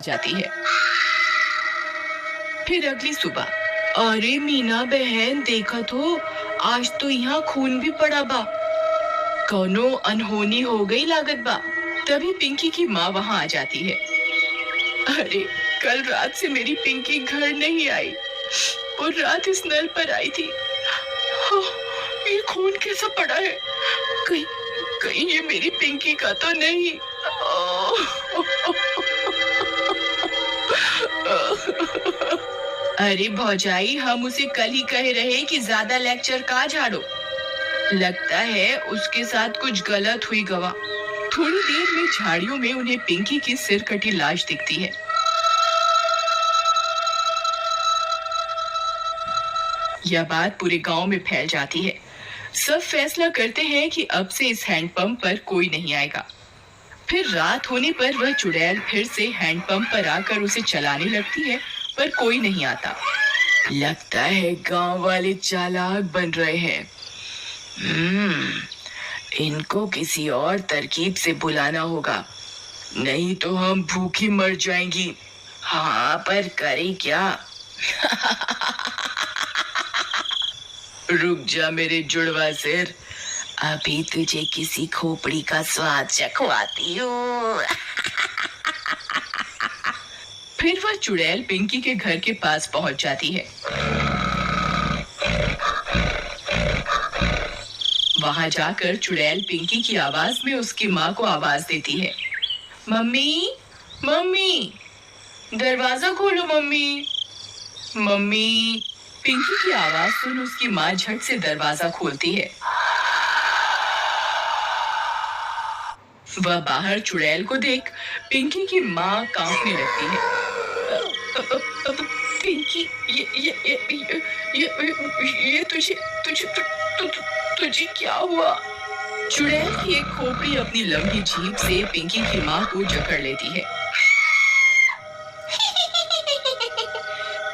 जाती है। फिर अगली सुबह, अरे मीना बहन देखा तो आज तो यहाँ खून भी पड़ा बा, कौनो अनहोनी हो गई लागत बा। तभी पिंकी की माँ वहाँ आ जाती है। अरे कल रात से मेरी पिंकी घर नहीं आई और रात इस नल पर आई थी। ये खून कैसा पड़ा है? कहीं कहीं ये मेरी पिंकी का तो नहीं? अरे भौजाई, हम उसे कल ही कह रहे कि ज्यादा लेक्चर का झाड़ो। लगता है उसके साथ कुछ गलत हुई गवा। थोड़ी देर में झाड़ियों में उन्हें पिंकी की सिर कटी लाश दिखती है। यह बात पूरे गांव में फैल जाती है। सब फैसला करते हैं कि अब से इस हैंडपंप पर कोई नहीं आएगा। फिर रात होने पर वह चुड़ैल फिर से हैंडपंप पर आकर उसे चलाने लगती है, पर कोई नहीं आता। लगता है गांव वाले चालाक बन रहे हैं। इनको किसी और तरकीब से बुलाना होगा, नहीं तो हम भूखी मर जाएंगी। हाँ, पर करें क्या? रुक जा मेरे जुड़वा सिर, अभी तुझे किसी खोपड़ी का स्वाद चखवाती हूँ। फिर वह चुड़ैल पिंकी के घर के पास पहुंच जाती है। वहां जाकर चुड़ैल पिंकी की आवाज में उसकी माँ को आवाज देती है। मम्मी, मम्मी, दरवाजा खोलो मम्मी, मम्मी। पिंकी की आवाज सुन उसकी माँ झट से दरवाजा खोलती है। वह बाहर चुड़ैल को देख पिंकी की माँ कांपने लगती है। पिंकी, ये तुझे क्या हुआ? चुड़ैल की एक खोपड़ी अपनी लंबी जीभ से पिंकी की माँ को जकड़ लेती है।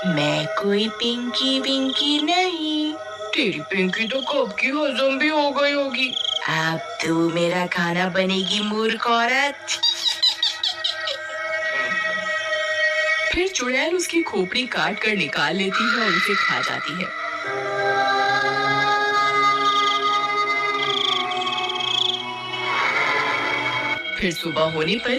मैं कोई पिंकी विंकी नहीं। तेरी पिंकी तो कब की हजम भी हो गई होगी। अब तू मेरा खाना बनेगी मूर्ख औरत। फिर चुड़ैल उसकी खोपड़ी काट कर निकाल लेती है और उसे खा जाती है। फिर सुबह होने पर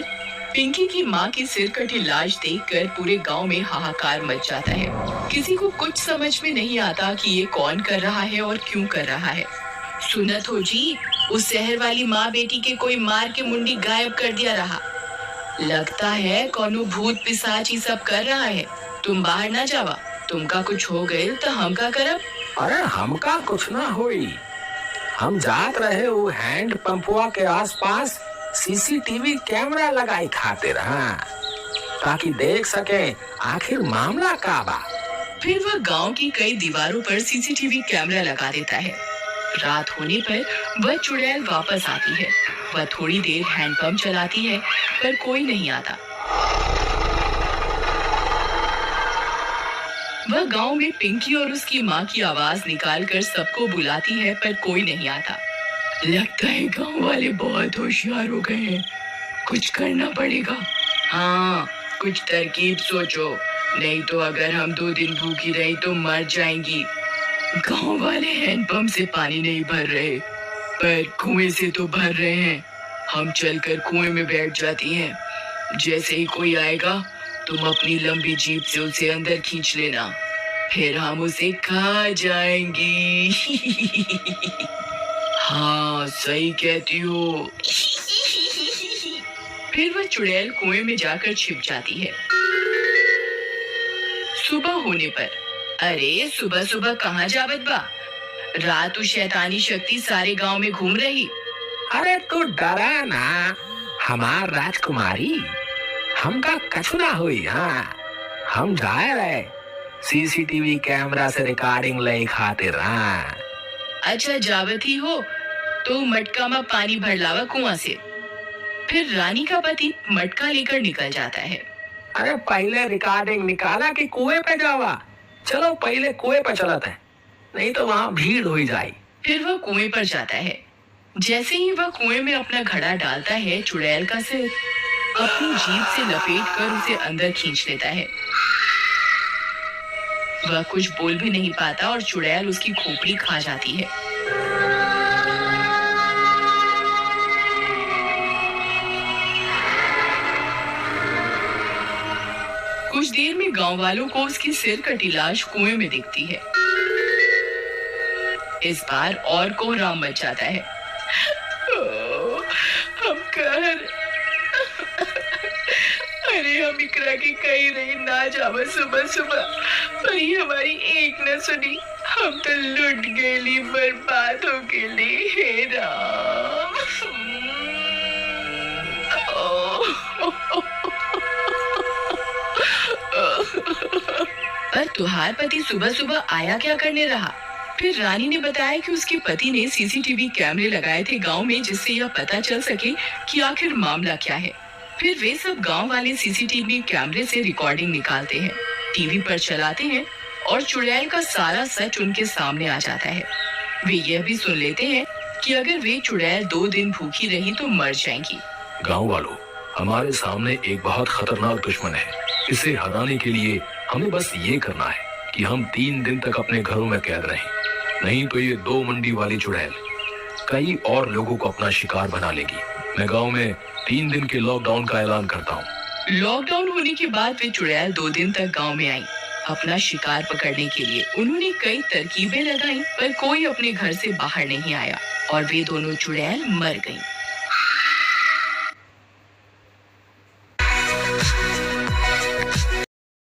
पिंकी की माँ की सिर कटी लाश देखकर पूरे गांव में हाहाकार मच जाता है। किसी को कुछ समझ में नहीं आता कि ये कौन कर रहा है और क्यों कर रहा है। सुनत हो जी, उस शहर वाली माँ बेटी के कोई मार के मुंडी गायब कर दिया रहा। लगता है कौनो भूत पिशाच ही सब कर रहा है। तुम बाहर ना जावा, तुमका कुछ हो गए तो हम का करब? अरे हमका कुछ ना होई, हम जात रहे वो हैंड पंपुआ के आसपास सीसीटीवी कैमरा लगाई खातिर, हाँ, ताकि देख सके आखिर मामला का बा। फिर वह गांव की कई दीवारों पर सीसीटीवी कैमरा लगा देता है। रात होने पर वह चुड़ैल वापस आती है। वह थोड़ी देर हैंडपंप चलाती है, पर कोई नहीं आता। वह गांव में पिंकी और उसकी माँ की आवाज निकालकर सबको बुलाती है, पर कोई नहीं आता। लगता है गांव वाले बहुत होशियार हो गए हैं, कुछ करना पड़ेगा। हाँ, कुछ तरकीब सोचो, नहीं तो अगर हम 2 दिन भूखी रही तो मर जाएंगी। गांव वाले हैंडपंप से पानी नहीं भर रहे, पर कुएं से तो भर रहे हैं। हम चलकर कुएं में बैठ जाती हैं। जैसे ही कोई आएगा, तुम अपनी लंबी जीभ से उसे अंदर खींच लेना, फिर हम उसे खा जाएंगी। हाँ, सही कहती हो। फिर वह चुड़ैल कुएं में जाकर छिप जाती है। सुबह होने पर, अरे सुबह सुबह कहाँ जावत बा? रात शैतानी शक्ति सारे गांव में घूम रही। अरे तू डरा ना, हमार राजकुमारी, हमका कछु ना हुई। हाँ, हम जाए रहे सीसीटीवी कैमरा से रिकॉर्डिंग ले खातिर। हाँ, अच्छा जावत ही हो तो मटका में पानी भर लावा कुआं से। फिर रानी का पति मटका लेकर निकल जाता है। अरे पहले रिकॉर्डिंग निकाला कि कुएं पे जावा? चलो पहले कुएं पे चलते हैं, नहीं तो वहाँ भीड़ हो जाए। फिर वह कुएं पर जाता है। जैसे ही वह कुएं में अपना घड़ा डालता है, चुड़ैल का सिर अपनी जीभ से लपेटकर उसे अंदर खींच लेता है। वह कुछ बोल भी नहीं पाता और चुड़ैल उसकी खोपड़ी खा जाती है। कुछ देर में गांव वालों को उसकी सिर कटी लाश कुएं में दिखती है। इस बार और कोहराम मच जाता है। हम घर अरे हम इकरा की कही रही ना जावा सुबह सुबह, पर ये हमारी एक न सुनी। हम तो लुट गेली, बर्बाद हो गेली। हे राम। पर तुहार पति सुबह सुबह आया क्या करने रहा? फिर रानी ने बताया कि उसके पति ने सीसीटीवी कैमरे लगाए थे गांव में, जिससे यह पता चल सके कि आखिर मामला क्या है। फिर वे सब गांव वाले सीसीटीवी कैमरे से रिकॉर्डिंग निकालते हैं, टीवी पर चलाते हैं और चुड़ैल का सारा सच उनके सामने आ जाता है। वे यह भी सुन लेते हैं कि अगर वे चुड़ैल 2 दिन भूखी रही तो मर जाएंगी। गांव वालों, हमारे सामने एक बहुत खतरनाक दुश्मन है। इसे हराने के लिए हमें बस ये करना है कि हम 3 दिन तक अपने घरों में कैद रहें, नहीं तो ये 2 मंडी वाली चुड़ैल कई और लोगों को अपना शिकार बना लेगी। मैं गांव में 3 दिन के लॉकडाउन का ऐलान करता हूँ। लॉकडाउन होने के बाद वे चुड़ैल 2 दिन तक गांव में आई। अपना शिकार पकड़ने के लिए उन्होंने कई तरकीबें लगाई, पर कोई अपने घर से बाहर नहीं आया और वे दोनों चुड़ैल मर गईं।